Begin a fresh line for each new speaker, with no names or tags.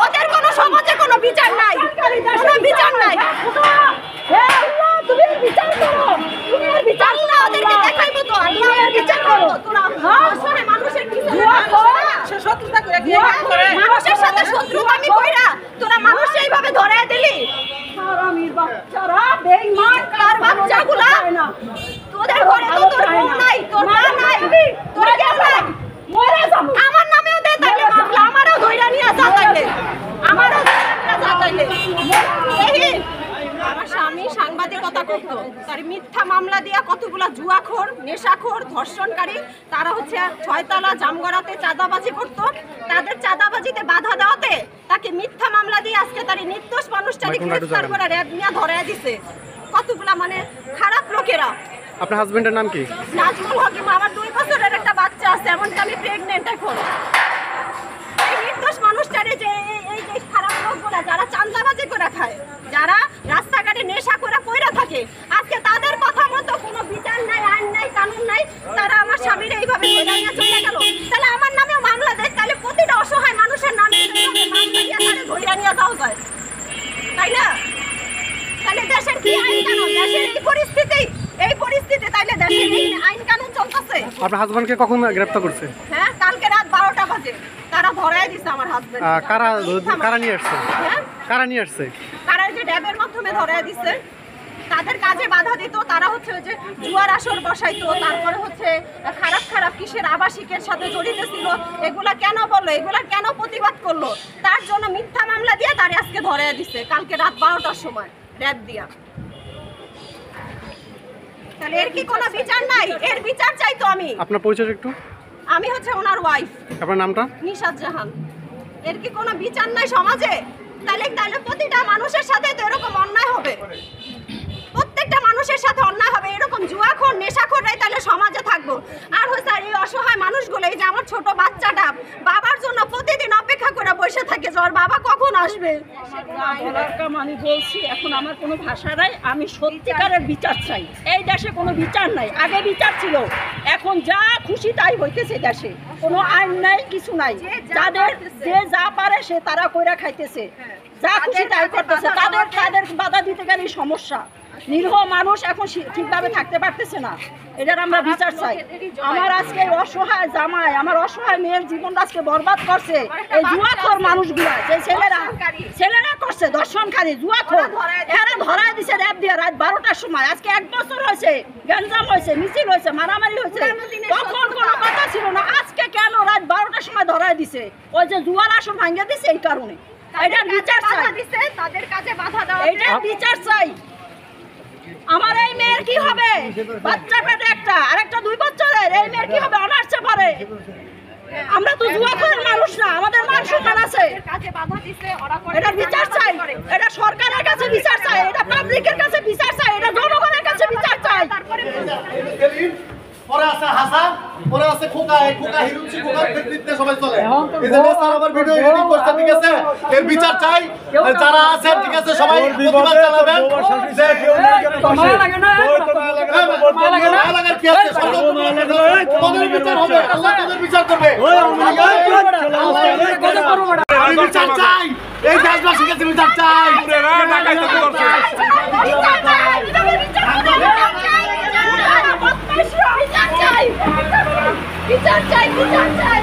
ওদের কোনো সমাজে কোনো বিচার নাই, কোনো বিচার নাই। মানুষের সাথে শত্রুতামি কইরা তোরা মানুষ এইভাবে ধরে দিলি। বাচ্চাগুলা তোদের ঘরে তো তোর বউ নাই, তোর মা নাই, তোর কেউ নাই। আমার নামেও দে তাইলে মামলা, আমারও ধইরা নিয়ে যা তাইলে, আমারও ধইরা যা তাইলে। আমার স্বামী সাংবাদিকতা করতো, তার মিথ্যা মামলা দিয়া কতগুলা জুয়াখোর, নেশাখোর, ধর্ষণকারী তারা হচ্ছে ছয়তলা জামগড়াতে চাঁদাবাজি করতো। তাদের চাঁদাবাজিতে বাধা দেওয়াতে তাকে মিথ্যা মামলা দিয়ে আজকে তার নির্দোষ মানুষটাকে গ্রেফতার করে র্যাব নিয়ে ধরে দিছে। কতগুলা মানে খারাপ লোকেরা।
আপনার হাজবেন্ডের নাম কি?
নাজমুল হক। আমার 2 বছরের একটা বাচ্চা আছে, এমনকি আমি প্রেগনেন্ট এখন। এই নির্দোষ মানুষটারে যে এই যে খারাপ লোকগুলা যারা চাঁদাবাজি করে খায়, যারা রাস্তাঘাটে নেশা করে পয়রা থাকে, আজকে তাদের কথা মতো কোনো বিচার নাই, আইন নাই, কানুন নাই। তারা আমার স্বামীর এইভাবে ধরে নিয়ে চলে গেল। তাহলে আমার নামেও মামলা দেয়, তাহলে প্রতিটা অসহায় মানুষের নামে মামলা দিয়ে তাদের ধরে নিয়ে যাওয়া যায়, তাই না? তাহলে দেশের কি আইন কানুন? দেশের এই পরিস্থিতি তাইলে দেশের আইন কানুন চলতেছে।
আপনার হাজবেন্ডকে কখন গ্রেফতার করছে?
হ্যাঁ, কালকে রাত 12টা বাজে তারা ধরায় দিছে আমার হাজবেন্ড।
কারা নিয়ে আসছে?
হ্যাঁ,
কারা নিয়ে আসছে?
কারা যে ড্যাবের মাধ্যমে ধরায় দিছে। তাদের কাজে বাধা দিত, তারা হচ্ছে যে জুয়ার আসর বসাইতো, তারপরে হচ্ছে খারাপ খারাপ কিসের আবাসিকের সাথে জড়িত ছিল। এগুলা কেন বললো, এগুলা কেন প্রতিবাদ করলো, তার জন্য মিথ্যা মামলা দিয়ে তারা আজকে ধরায় দিছে কালকে রাত 12টার সময় র‍্যাব দিয়া। তাহলে এর কি কোনো বিচার নাই? এর বিচার চাই তো আমি।
আপনার পরিচয় একটু?
আমি হচ্ছে ওনার ওয়াইফ।
আপনার নামটা?
নিশাত জাহান। এর কি কোনো বিচার নাই সমাজে? তাহলে প্রতিটা মানুষের সাথে তো এরকম অন্যায় হবে, প্রত্যেকটা মানুষের সাথে অন্যায় হবে। এরকম জুয়াখোর, নেশাখোররাই তাহলে সমাজে থাকবো। আর হচ্ছে এই অসহায় মানুষগুলো, এই যে আমার ছোট বাচ্চাটা বাবার জন্য প্রতিদিন অপেক্ষা করে বসে থাকে যে ওর বাবা কখন আসবে।
আমি বলছি এখন আমার কোনো ভাষা নাই, আমি সত্যিকারের বিচার চাই। এই দেশে কোনো বিচার নাই, আগে বিচার ছিল, এখন যা খুশি তাই হইতেছে দেশে, কোনো আইন নাই, কিছু নাই। যাদের যে যা পারে সে তারা কইরা খাইতেছে, যা খুশি তাই করতেছে। তাদের বাধা দিতে গেলে সমস্যা। নিরীহ মানুষ এখন ঠিকভাবে থাকতে পারতেছে না, এটার আমরা বিচার চাই। আমার আজকে অসহায় জামাই, আমার অসহায় মেয়ের জীবনটা আজকে বরবাদ করছে এই জুয়াখোর মানুষগুলা, যে ছেলেরা করছে ধর্ষণকারী, জুয়াখোর, এরা ধরায় দিছে র‍্যাব দিয়ে রাত 12টার সময়। আজকে 1 বছর হয়েছে, গ্যাঞ্জাম হয়েছে, মিছিল হয়েছে, মারামারি হয়েছে, তখন কোনো কথা ছিল না। আজকে কেন রাত 12টার সময় ধরায় দিছে? ওই যে জুয়ার আসর ভাঙিয়ে দিছে, এই কারণে। এটার বিচার চাই,
তাদের কাজে বাধা দেওয়া,
এটার বিচার চাই। আমার এই মেয়ের কি হবে? বাচ্চা পেটে একটা, আরেকটা 2 বছরের, এই মেয়ের কি হবে? অনার্সে পড়ে। আমরা তো জুয়াখোরের মানুষ না, আমাদের মান সম্মান আছে। এটা বিচার চাই, এটা সরকারের কাছে বিচার চাই, এটা পাবলিকের কাছে বিচার চাই, এটা জনগণের কাছে বিচার চাই।
পরে আছে হাসান, পরে আছে খোকা, এই খোকা হিরুচি, খোকার নেতৃত্বে সবাই চলে। এই যে স্যার আবার ভিডিও এডিটিং করতে, ঠিক আছে? এর বিচার চাই। যারা আছে ঠিক আছে সবাই প্রতিবাদ জানাবেন।
মারা লাগে না,
মারা লাগার কি আছে? তোদের বিচার হবে, আল্লাহ তোদের বিচার করবে। আমি বিচার চাই, এই দেশবাসীর কাছে বিচার চাই।
বিচার চাই, বিচার চাই।